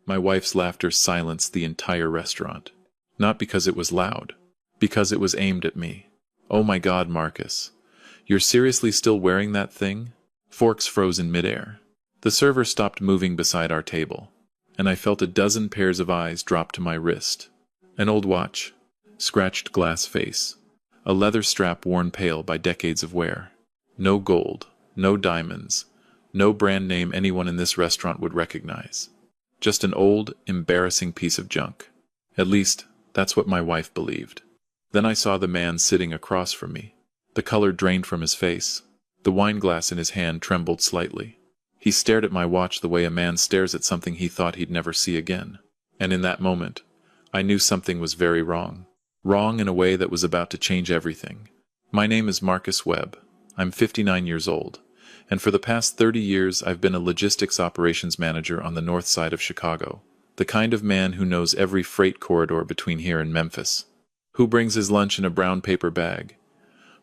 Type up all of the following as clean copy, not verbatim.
My wife's laughter silenced the entire restaurant. Not because it was loud, because it was aimed at me. Oh my God, Marcus. You're seriously still wearing that thing? Forks froze in midair. The server stopped moving beside our table, and I felt a dozen pairs of eyes drop to my wrist. An old watch, scratched glass face, a leather strap worn pale by decades of wear. No gold, no diamonds, no brand name anyone in this restaurant would recognize. Just an old, embarrassing piece of junk. At least, that's what my wife believed. Then I saw the man sitting across from me. The color drained from his face. The wine glass in his hand trembled slightly. He stared at my watch the way a man stares at something he thought he'd never see again. And in that moment, I knew something was very wrong. Wrong in a way that was about to change everything. My name is Marcus Webb. I'm 59 years old, and for the past 30 years I've been a logistics operations manager on the north side of Chicago. The kind of man who knows every freight corridor between here and Memphis. Who brings his lunch in a brown paper bag.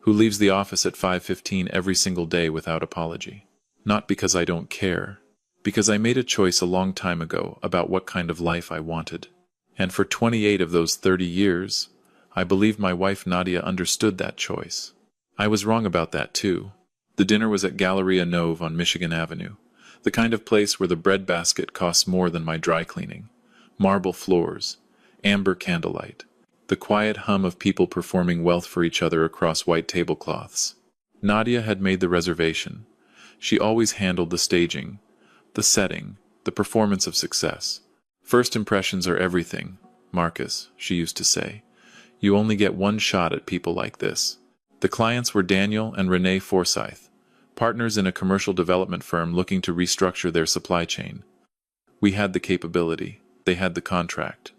Who leaves the office at 5:15 every single day without apology. Not because I don't care, because I made a choice a long time ago about what kind of life I wanted. And for 28 of those 30 years, I believe my wife Nadia understood that choice. I was wrong about that too. The dinner was at Galleria Nove on Michigan Avenue, the kind of place where the breadbasket costs more than my dry cleaning. Marble floors, amber candlelight, the quiet hum of people performing wealth for each other across white tablecloths. Nadia had made the reservation. She always handled the staging, the setting, the performance of success. First impressions are everything, Marcus, she used to say. You only get one shot at people like this. The clients were Daniel and Renee Forsyth, partners in a commercial development firm looking to restructure their supply chain. We had the capability. They had the contract.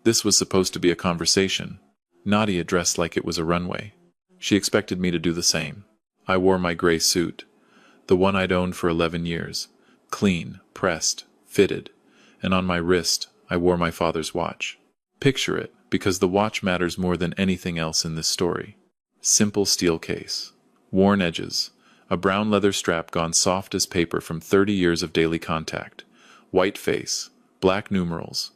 This was supposed to be a conversation. Nadia dressed like it was a runway. She expected me to do the same. I wore my gray suit, the one I'd owned for 11 years, clean, pressed, fitted, and on my wrist I wore my father's watch. Picture it, because the watch matters more than anything else in this story. Simple steel case, worn edges, a brown leather strap gone soft as paper from 30 years of daily contact, white face, black numerals,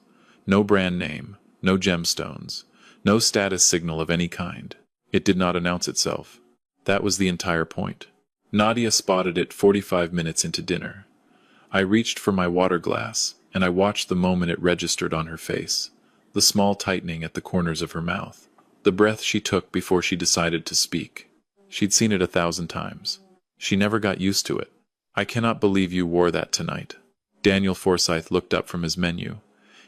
no brand name, no gemstones, no status signal of any kind. It did not announce itself. That was the entire point. Nadia spotted it 45 minutes into dinner. I reached for my water glass, and I watched the moment it registered on her face, the small tightening at the corners of her mouth, the breath she took before she decided to speak. She'd seen it 1,000 times. She never got used to it. I cannot believe you wore that tonight. Daniel Forsyth looked up from his menu.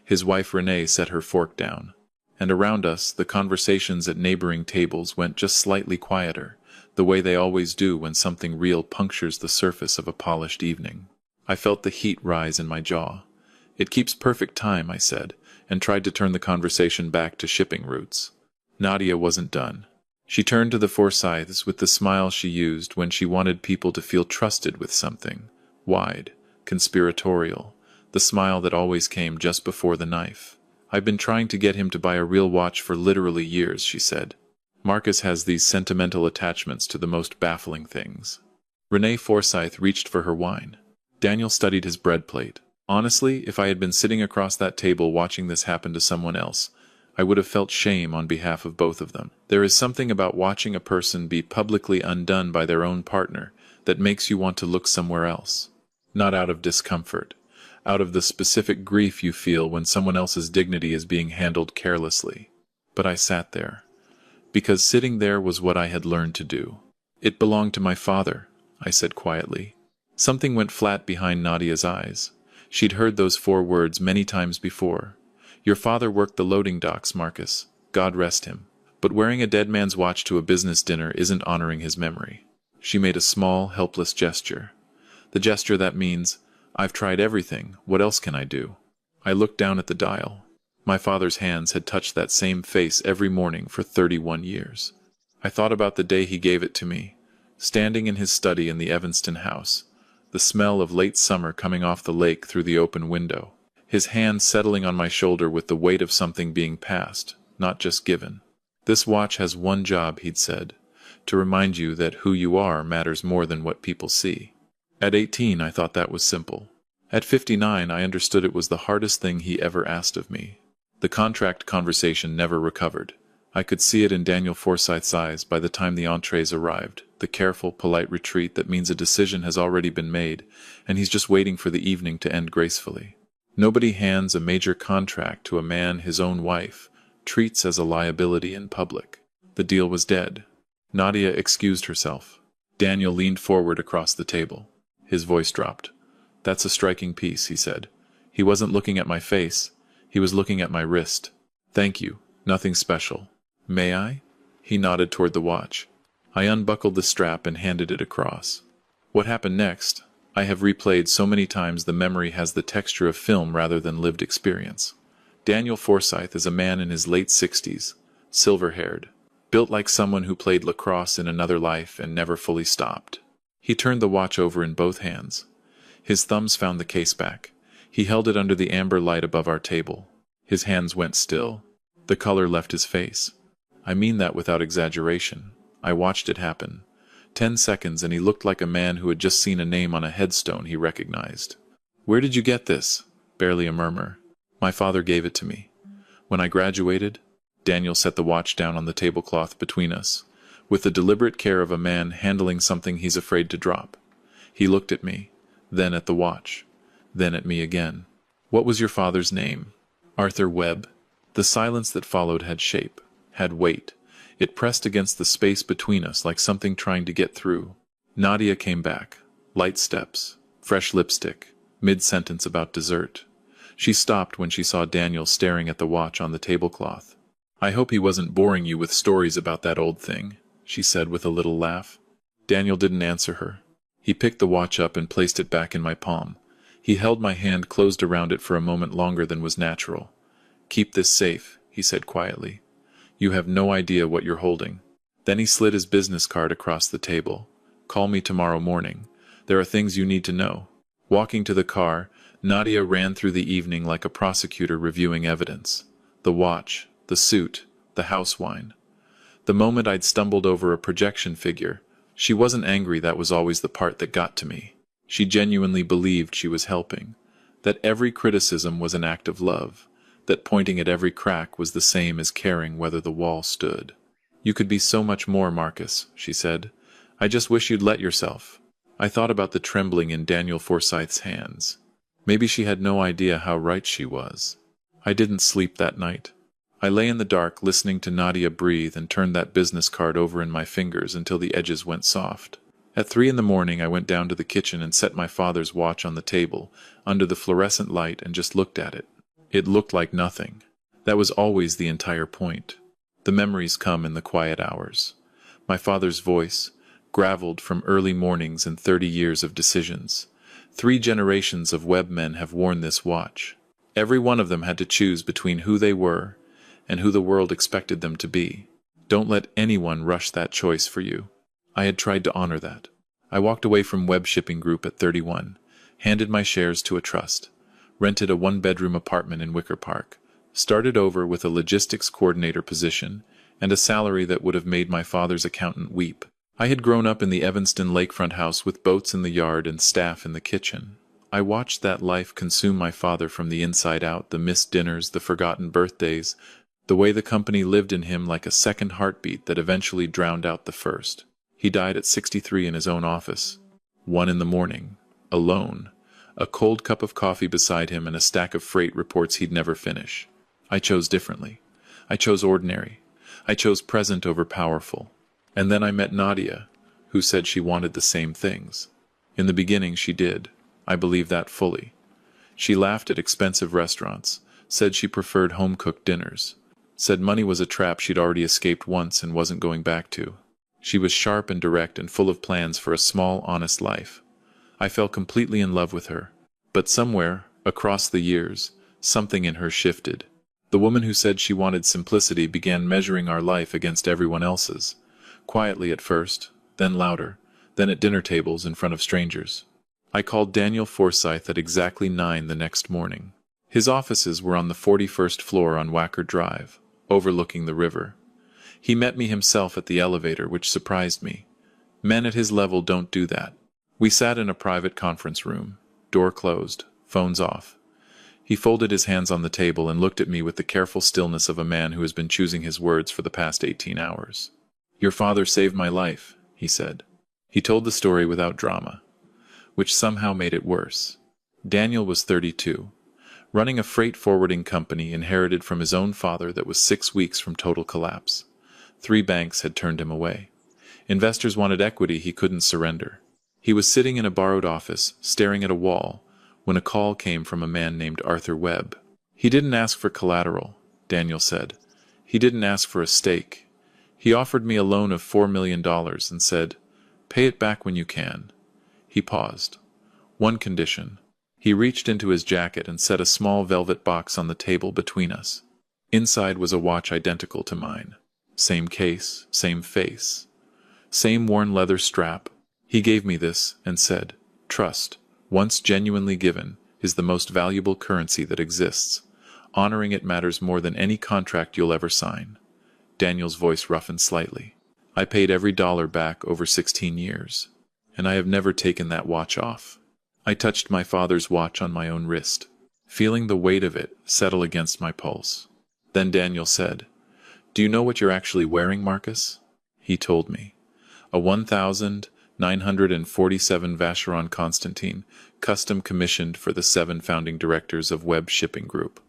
His wife Renee set her fork down. And around us, the conversations at neighboring tables went just slightly quieter, the way they always do when something real punctures the surface of a polished evening. I felt the heat rise in my jaw. It keeps perfect time, I said, and tried to turn the conversation back to shipping routes. Nadia wasn't done. She turned to the Forsyths with the smile she used when she wanted people to feel trusted with something. Wide, conspiratorial, the smile that always came just before the knife. I've been trying to get him to buy a real watch for literally years, she said. Marcus has these sentimental attachments to the most baffling things. Renee Forsyth reached for her wine. Daniel studied his bread plate. Honestly, if I had been sitting across that table watching this happen to someone else, I would have felt shame on behalf of both of them. There is something about watching a person be publicly undone by their own partner that makes you want to look somewhere else. Not out of discomfort, out of the specific grief you feel when someone else's dignity is being handled carelessly. But I sat there, because sitting there was what I had learned to do. It belonged to my father, I said quietly. Something went flat behind Nadia's eyes. She'd heard those 4 words many times before. Your father worked the loading docks, Marcus. God rest him. But wearing a dead man's watch to a business dinner isn't honoring his memory. She made a small, helpless gesture. The gesture that means, I've tried everything, what else can I do? I looked down at the dial. My father's hands had touched that same face every morning for 31 years. I thought about the day he gave it to me, standing in his study in the Evanston house, the smell of late summer coming off the lake through the open window, his hand settling on my shoulder with the weight of something being passed, not just given. This watch has one job, he'd said, to remind you that who you are matters more than what people see. At 18, I thought that was simple. At 59, I understood it was the hardest thing he ever asked of me. The contract conversation never recovered. I could see it in Daniel Forsyth's eyes by the time the entrees arrived, the careful, polite retreat that means a decision has already been made, and he's just waiting for the evening to end gracefully. Nobody hands a major contract to a man his own wife treats as a liability in public. The deal was dead. Nadia excused herself. Daniel leaned forward across the table. His voice dropped. "That's a striking piece," he said. He wasn't looking at my face. He was looking at my wrist. "Thank you. Nothing special. May I?" He nodded toward the watch. I unbuckled the strap and handed it across. What happened next? I have replayed so many times the memory has the texture of film rather than lived experience. Daniel Forsyth is a man in his late 60s, silver-haired, built like someone who played lacrosse in another life and never fully stopped. He turned the watch over in both hands. His thumbs found the case back. He held it under the amber light above our table. His hands went still. The color left his face. I mean that without exaggeration. I watched it happen. 10 seconds and he looked like a man who had just seen a name on a headstone he recognized. "Where did you get this?" Barely a murmur. "My father gave it to me. When I graduated," Daniel set the watch down on the tablecloth between us, with the deliberate care of a man handling something he's afraid to drop. He looked at me, then at the watch, then at me again. "What was your father's name?" "Arthur Webb." The silence that followed had shape, had weight. It pressed against the space between us like something trying to get through. Nadia came back. Light steps, fresh lipstick, mid-sentence about dessert. She stopped when she saw Daniel staring at the watch on the tablecloth. "I hope he wasn't boring you with stories about that old thing," she said with a little laugh. Daniel didn't answer her. He picked the watch up and placed it back in my palm. He held my hand closed around it for a moment longer than was natural. "Keep this safe," he said quietly. "You have no idea what you're holding." Then he slid his business card across the table. "Call me tomorrow morning. There are things you need to know." Walking to the car, Nadia ran through the evening like a prosecutor reviewing evidence. The watch, the suit, the house wine. The moment I'd stumbled over a projection figure, she wasn't angry. That was always the part that got to me. She genuinely believed she was helping, that every criticism was an act of love, that pointing at every crack was the same as caring whether the wall stood. "You could be so much more, Marcus," she said. "I just wish you'd let yourself." I thought about the trembling in Daniel Forsyth's hands. Maybe she had no idea how right she was. I didn't sleep that night. I lay in the dark listening to Nadia breathe and turned that business card over in my fingers until the edges went soft. At 3 in the morning I went down to the kitchen and set my father's watch on the table, under the fluorescent light, and just looked at it. It looked like nothing. That was always the entire point. The memories come in the quiet hours. My father's voice, graveled from early mornings and 30 years of decisions. 3 generations of Webb men have worn this watch. Every one of them had to choose between who they were and who the world expected them to be. Don't let anyone rush that choice for you. I had tried to honor that. I walked away from Webb Shipping Group at 31, handed my shares to a trust, rented a 1-bedroom apartment in Wicker Park, started over with a logistics coordinator position, and a salary that would have made my father's accountant weep. I had grown up in the Evanston lakefront house with boats in the yard and staff in the kitchen. I watched that life consume my father from the inside out, the missed dinners, the forgotten birthdays, the way the company lived in him like a second heartbeat that eventually drowned out the first. He died at 63 in his own office. 1 in the morning, alone, a cold cup of coffee beside him and a stack of freight reports he'd never finish. I chose differently. I chose ordinary. I chose present over powerful. And then I met Nadia, who said she wanted the same things. In the beginning she did. I believe that fully. She laughed at expensive restaurants, said she preferred home-cooked dinners, said money was a trap she'd already escaped once and wasn't going back to. She was sharp and direct and full of plans for a small, honest life. I fell completely in love with her. But somewhere, across the years, something in her shifted. The woman who said she wanted simplicity began measuring our life against everyone else's. Quietly at first, then louder, then at dinner tables in front of strangers. I called Daniel Forsyth at exactly 9 the next morning. His offices were on the 41st floor on Wacker Drive, overlooking the river. He met me himself at the elevator, which surprised me. Men at his level don't do that. We sat in a private conference room, door closed, Phone's off. He folded his hands on the table and looked at me with the careful stillness of a man who has been choosing his words for the past 18 hours. "Your father saved my life," he said. He told the story without drama, which somehow made it worse. Daniel was 32, running a freight forwarding company inherited from his own father that was 6 weeks from total collapse. 3 banks had turned him away. Investors wanted equity he couldn't surrender. He was sitting in a borrowed office, staring at a wall, when a call came from a man named Arthur Webb. "He didn't ask for collateral," Daniel said. "He didn't ask for a stake. He offered me a loan of $4 million and said, 'Pay it back when you can.'" He paused. "One condition." He reached into his jacket and set a small velvet box on the table between us. Inside was a watch identical to mine. Same case, same face, same worn leather strap. He gave me this and said, "Trust, once genuinely given, is the most valuable currency that exists. Honoring it matters more than any contract you'll ever sign." Daniel's voice roughened slightly. "I paid every dollar back over 16 years, and I have never taken that watch off." I touched my father's watch on my own wrist, feeling the weight of it settle against my pulse. Then Daniel said, "Do you know what you're actually wearing, Marcus?" He told me. A 1947 Vacheron Constantine, custom commissioned for the 7 founding directors of Webb Shipping Group.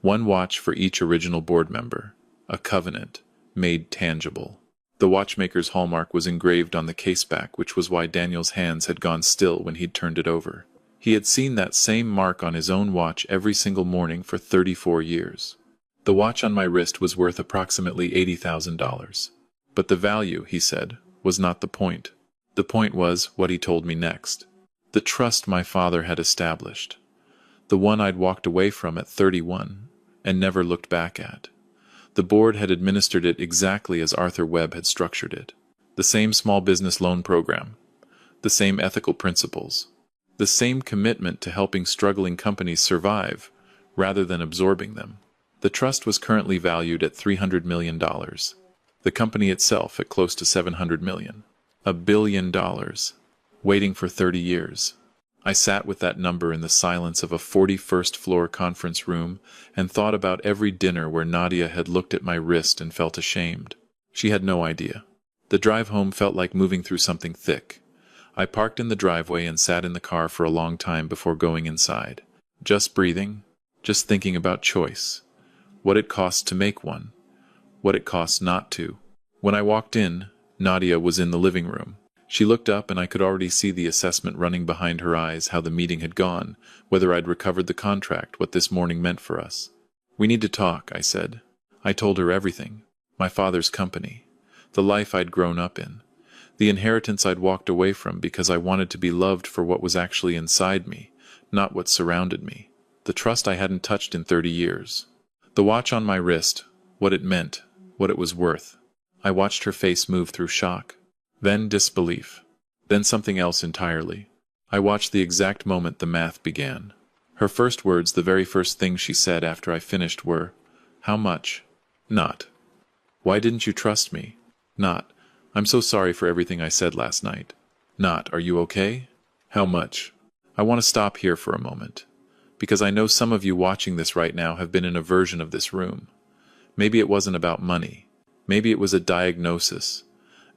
1 watch for each original board member. A covenant, made tangible. The watchmaker's hallmark was engraved on the caseback, which was why Daniel's hands had gone still when he'd turned it over. He had seen that same mark on his own watch every single morning for 34 years. The watch on my wrist was worth approximately $80,000. But the value, he said, was not the point. The point was what he told me next. The trust my father had established. The one I'd walked away from at 31 and never looked back at. The board had administered it exactly as Arthur Webb had structured it. The same small business loan program. The same ethical principles. The same commitment to helping struggling companies survive, rather than absorbing them. The trust was currently valued at $300 million. The company itself at close to $700 million. $1 billion. Waiting for 30 years. I sat with that number in the silence of a 41st floor conference room and thought about every dinner where Nadia had looked at my wrist and felt ashamed. She had no idea. The drive home felt like moving through something thick. I parked in the driveway and sat in the car for a long time before going inside. Just breathing, just thinking about choice. What it costs to make one. What it costs not to. When I walked in, Nadia was in the living room. She looked up and I could already see the assessment running behind her eyes, how the meeting had gone, whether I'd recovered the contract, what this morning meant for us. "We need to talk," I said. I told her everything. My father's company. The life I'd grown up in. The inheritance I'd walked away from because I wanted to be loved for what was actually inside me, not what surrounded me. The trust I hadn't touched in 30 years. The watch on my wrist, what it meant, what it was worth. I watched her face move through shock. Then disbelief. Then something else entirely. I watched the exact moment the math began. Her first words, the very first thing she said after I finished were, "How much?" Not, "Why didn't you trust me?" Not, "I'm so sorry for everything I said last night." Not, "Are you okay?" "How much?" I want to stop here for a moment. Because I know some of you watching this right now have been in a version of this room. Maybe it wasn't about money. Maybe it was a diagnosis.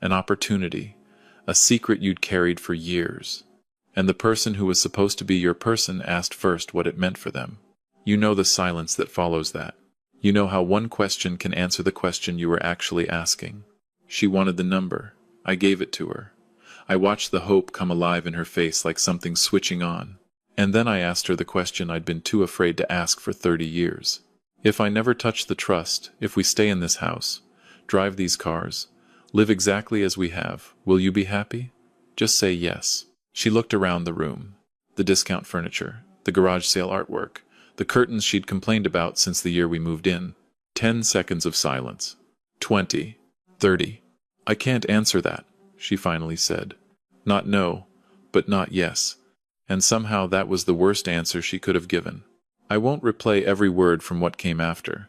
An opportunity, a secret you'd carried for years. And the person who was supposed to be your person asked first what it meant for them. You know the silence that follows that. You know how one question can answer the question you were actually asking. She wanted the number. I gave it to her. I watched the hope come alive in her face like something switching on. And then I asked her the question I'd been too afraid to ask for 30 years. If I never touch the trust, if we stay in this house, drive these cars, live exactly as we have, will you be happy? Just say yes. She looked around the room. The discount furniture, the garage sale artwork, the curtains she'd complained about since the year we moved in. 10 seconds of silence. 20. 30. "I can't answer that," she finally said. Not no, but not yes. And somehow that was the worst answer she could have given. I won't replay every word from what came after.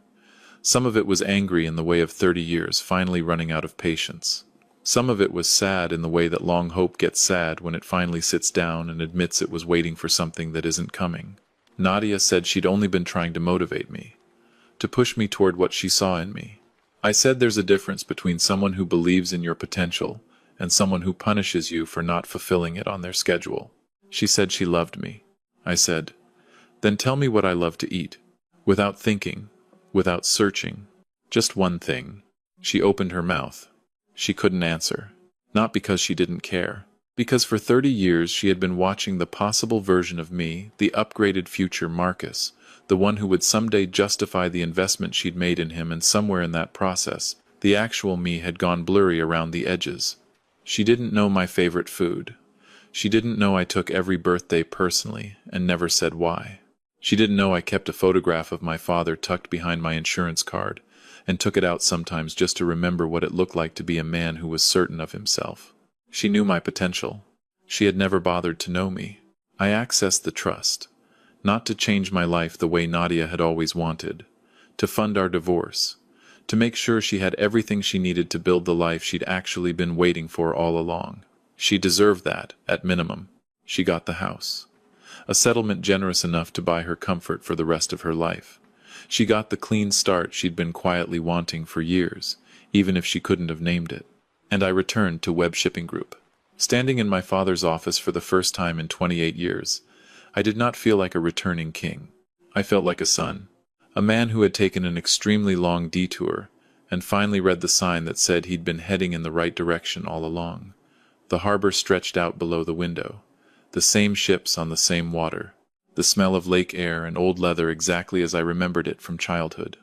Some of it was angry in the way of 30 years finally running out of patience. Some of it was sad in the way that long hope gets sad when it finally sits down and admits it was waiting for something that isn't coming. Nadia said she'd only been trying to motivate me, to push me toward what she saw in me. I said there's a difference between someone who believes in your potential and someone who punishes you for not fulfilling it on their schedule. She said she loved me. I said, then tell me what I love to eat. Without thinking, without searching, just one thing. She opened her mouth. She couldn't answer. Not because she didn't care. Because for 30 years she had been watching the possible version of me, the upgraded future Marcus, the one who would someday justify the investment she'd made in him, and somewhere in that process, the actual me had gone blurry around the edges. She didn't know my favorite food. She didn't know I took every birthday personally and never said why. She didn't know I kept a photograph of my father tucked behind my insurance card and took it out sometimes just to remember what it looked like to be a man who was certain of himself. She knew my potential. She had never bothered to know me. I accessed the trust, not to change my life the way Nadia had always wanted, to fund our divorce, to make sure she had everything she needed to build the life she'd actually been waiting for all along. She deserved that, at minimum. She got the house. A settlement generous enough to buy her comfort for the rest of her life. She got the clean start she'd been quietly wanting for years, even if she couldn't have named it. And I returned to Web Shipping Group. Standing in my father's office for the first time in 28 years, I did not feel like a returning king. I felt like a son. A man who had taken an extremely long detour and finally read the sign that said he'd been heading in the right direction all along. The harbor stretched out below the window. The same ships on the same water. The smell of lake air and old leather exactly as I remembered it from childhood.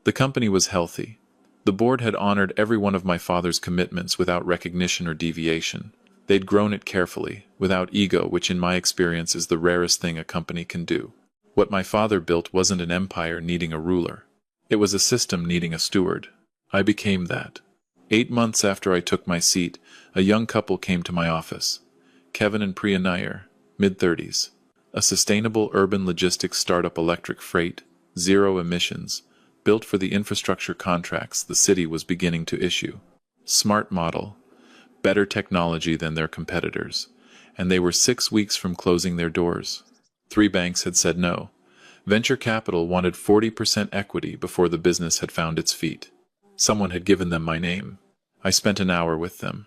The company was healthy. The board had honored every one of my father's commitments without recognition or deviation. They'd grown it carefully, without ego, which in my experience is the rarest thing a company can do. What my father built wasn't an empire needing a ruler. It was a system needing a steward. I became that. 8 months after I took my seat, a young couple came to my office. Kevin and Priya Nair, mid-30s. A sustainable urban logistics startup, electric freight, zero emissions, built for the infrastructure contracts the city was beginning to issue. Smart model, better technology than their competitors, and they were 6 weeks from closing their doors. 3 banks had said no. Venture capital wanted 40% equity before the business had found its feet. Someone had given them my name. I spent an hour with them.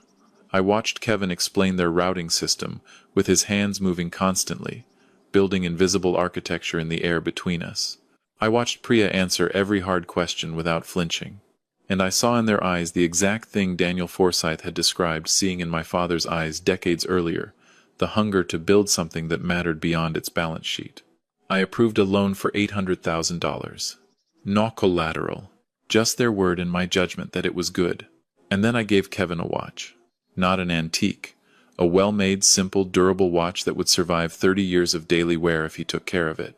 I watched Kevin explain their routing system, with his hands moving constantly, building invisible architecture in the air between us. I watched Priya answer every hard question without flinching. And I saw in their eyes the exact thing Daniel Forsyth had described seeing in my father's eyes decades earlier, the hunger to build something that mattered beyond its balance sheet. I approved a loan for $800,000. No collateral. Just their word and my judgment that it was good. And then I gave Kevin a watch. Not an antique. A well-made, simple, durable watch that would survive 30 years of daily wear if he took care of it.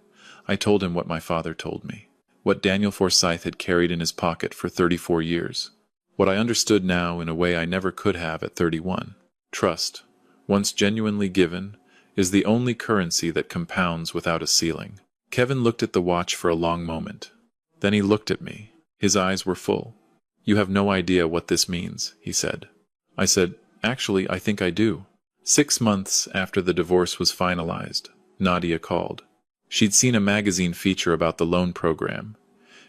I told him what my father told me. What Daniel Forsyth had carried in his pocket for 34 years. What I understood now in a way I never could have at 31. Trust, once genuinely given, is the only currency that compounds without a ceiling. Kevin looked at the watch for a long moment. Then he looked at me. His eyes were full. "You have no idea what this means," he said. I said, "Actually, I think I do." 6 months after the divorce was finalized, Nadia called. She'd seen a magazine feature about the loan program.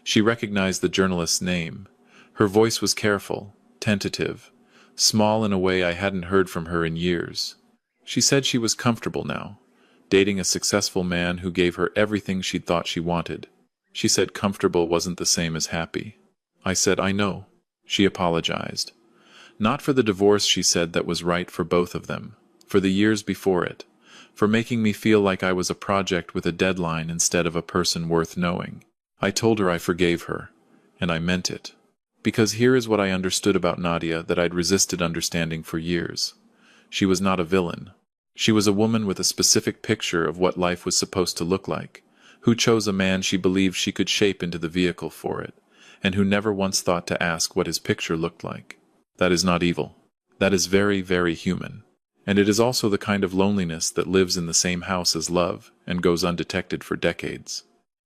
She recognized the journalist's name. Her voice was careful, tentative, small in a way I hadn't heard from her in years. She said she was comfortable now, dating a successful man who gave her everything she'd thought she wanted. She said comfortable wasn't the same as happy. I said, "I know." She apologized. Not for the divorce, she said, that was right for both of them, for the years before it, for making me feel like I was a project with a deadline instead of a person worth knowing. I told her I forgave her, and I meant it. Because here is what I understood about Nadia that I'd resisted understanding for years. She was not a villain. She was a woman with a specific picture of what life was supposed to look like, who chose a man she believed she could shape into the vehicle for it, and who never once thought to ask what his picture looked like. That is not evil. That is very, very human. And it is also the kind of loneliness that lives in the same house as love and goes undetected for decades.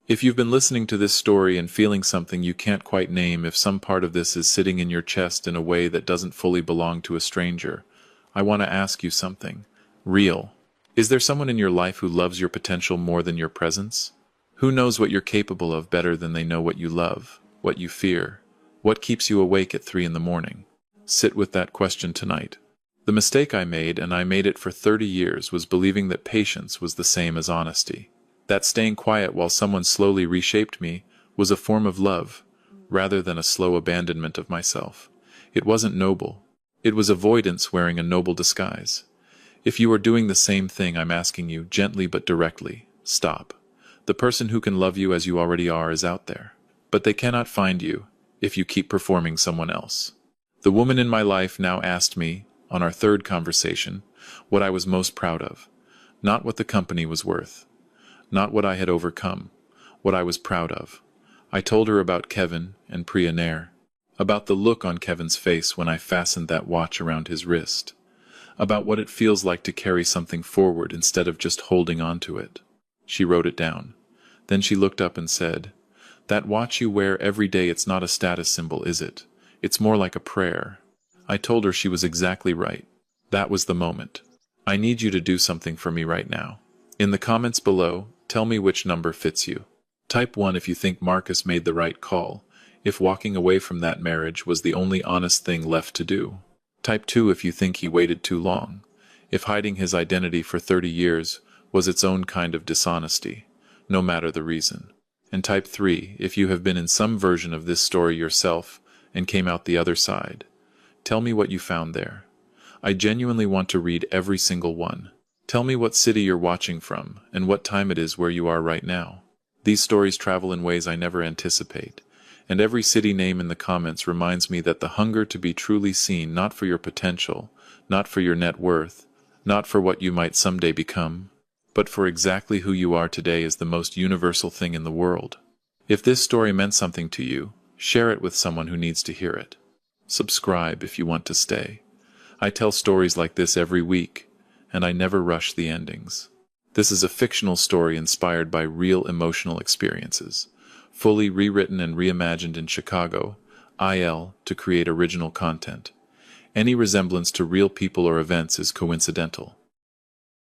If you've been listening to this story and feeling something you can't quite name, if some part of this is sitting in your chest in a way that doesn't fully belong to a stranger, I want to ask you something. Real. Is there someone in your life who loves your potential more than your presence? Who knows what you're capable of better than they know what you love, what you fear, what keeps you awake at 3 in the morning? Sit with that question tonight. The mistake I made, and I made it for 30 years, was believing that patience was the same as honesty. That staying quiet while someone slowly reshaped me was a form of love, rather than a slow abandonment of myself. It wasn't noble. It was avoidance wearing a noble disguise. If you are doing the same thing, I'm asking you, gently but directly, stop. The person who can love you as you already are is out there. But they cannot find you if you keep performing someone else. The woman in my life now asked me, on our third conversation, what I was most proud of. Not what the company was worth. Not what I had overcome. What I was proud of. I told her about Kevin and Billionaire. About the look on Kevin's face when I fastened that watch around his wrist. About what it feels like to carry something forward instead of just holding on to it. She wrote it down. Then she looked up and said, "That watch you wear every day, it's not a status symbol, is it? It's more like a prayer." I told her she was exactly right. That was the moment. I need you to do something for me right now. In the comments below, tell me which number fits you. Type 1 if you think Marcus made the right call, if walking away from that marriage was the only honest thing left to do. Type 2 if you think he waited too long, if hiding his identity for 30 years was its own kind of dishonesty, no matter the reason. And type 3 if you have been in some version of this story yourself and came out the other side. Tell me what you found there. I genuinely want to read every single one. Tell me what city you're watching from and what time it is where you are right now. These stories travel in ways I never anticipate, and every city name in the comments reminds me that the hunger to be truly seen, not for your potential, not for your net worth, not for what you might someday become, but for exactly who you are today, is the most universal thing in the world. If this story meant something to you, share it with someone who needs to hear it. Subscribe if you want to stay. I tell stories like this every week, and I never rush the endings. This is a fictional story inspired by real emotional experiences, fully rewritten and reimagined in Chicago, IL, to create original content. Any resemblance to real people or events is coincidental.